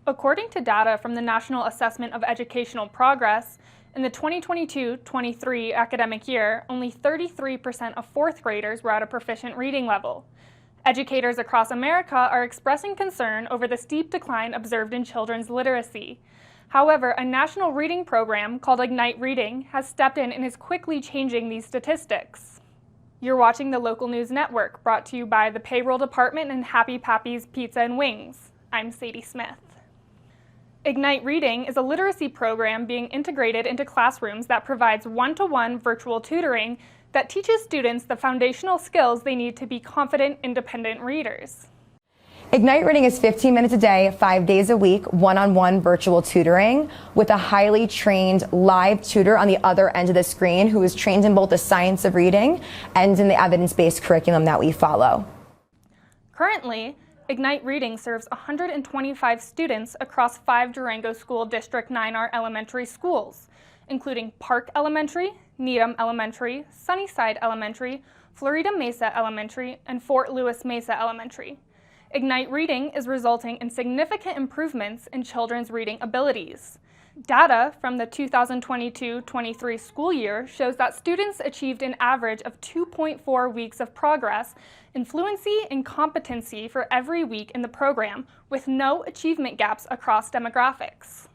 According to data from the National Assessment of Educational Progress, in the 2022-23 academic year, only 33% of fourth graders were at a proficient reading level. Educators across America are expressing concern over the steep decline observed in children's literacy. However, a national reading program called Ignite Reading has stepped in and is quickly changing these statistics. You're watching the Local News Network, brought to you by the Payroll Department and Happy Pappy's Pizza and Wings. I'm Sadie Smith. Ignite Reading is a literacy program being integrated into classrooms that provides one-to-one virtual tutoring that teaches students the foundational skills they need to be confident, independent readers. Ignite Reading is 15 minutes a day, 5 days a week, one-on-one virtual tutoring with a highly trained live tutor on the other end of the screen who is trained in both the science of reading and in the evidence-based curriculum that we follow. Currently, Ignite Reading serves 125 students across 5 Durango School District 9R elementary schools, including Park Elementary, Needham Elementary, Sunnyside Elementary, Florida Mesa Elementary, and Fort Lewis Mesa Elementary. Ignite Reading is resulting in significant improvements in children's reading abilities. Data from the 2022-23 school year shows that students achieved an average of 2.4 weeks of progress in fluency and competency for every week in the program, with no achievement gaps across demographics.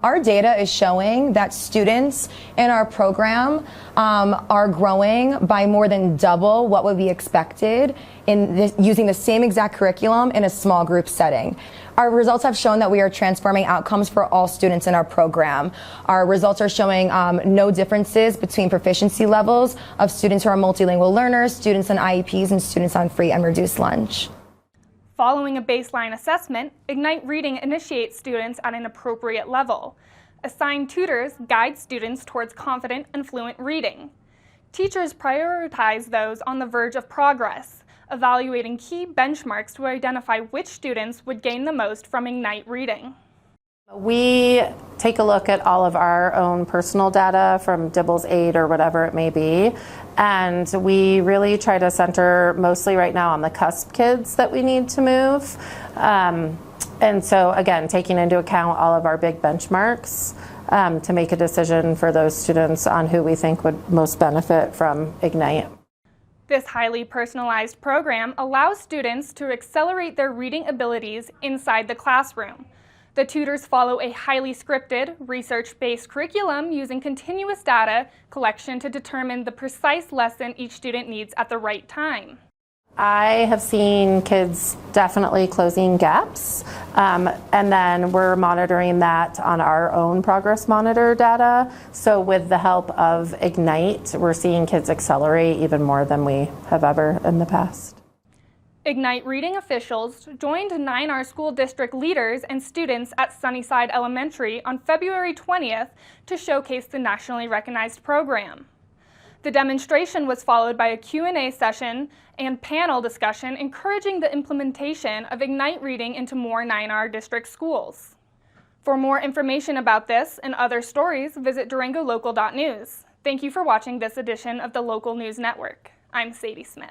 Our data is showing that students in our program are growing by more than double what would be expected in using the same exact curriculum in a small group setting. Our results have shown that we are transforming outcomes for all students in our program. Our results are showing no differences between proficiency levels of students who are multilingual learners, students on IEPs, and students on free and reduced lunch. Following a baseline assessment, Ignite Reading initiates students at an appropriate level. Assigned tutors guide students towards confident and fluent reading. Teachers prioritize those on the verge of progress, evaluating key benchmarks to identify which students would gain the most from Ignite Reading. We take a look at all of our own personal data from Dibble's 8 or whatever it may be, and we really try to center mostly right now on the cusp kids that we need to move. And so again, taking into account all of our big benchmarks to make a decision for those students on who we think would most benefit from Ignite. This highly personalized program allows students to accelerate their reading abilities inside the classroom. The tutors follow a highly scripted, research-based curriculum using continuous data collection to determine the precise lesson each student needs at the right time. I have seen kids definitely closing gaps, and then we're monitoring that on our own Progress Monitor data. So with the help of Ignite, we're seeing kids accelerate even more than we have ever in the past. Ignite Reading officials joined 9R school district leaders and students at Sunnyside Elementary on February 20th to showcase the nationally recognized program. The demonstration was followed by a Q&A session and panel discussion encouraging the implementation of Ignite Reading into more 9R district schools. For more information about this and other stories, visit durangolocal.news. Thank you for watching this edition of the Local News Network. I'm Sadie Smith.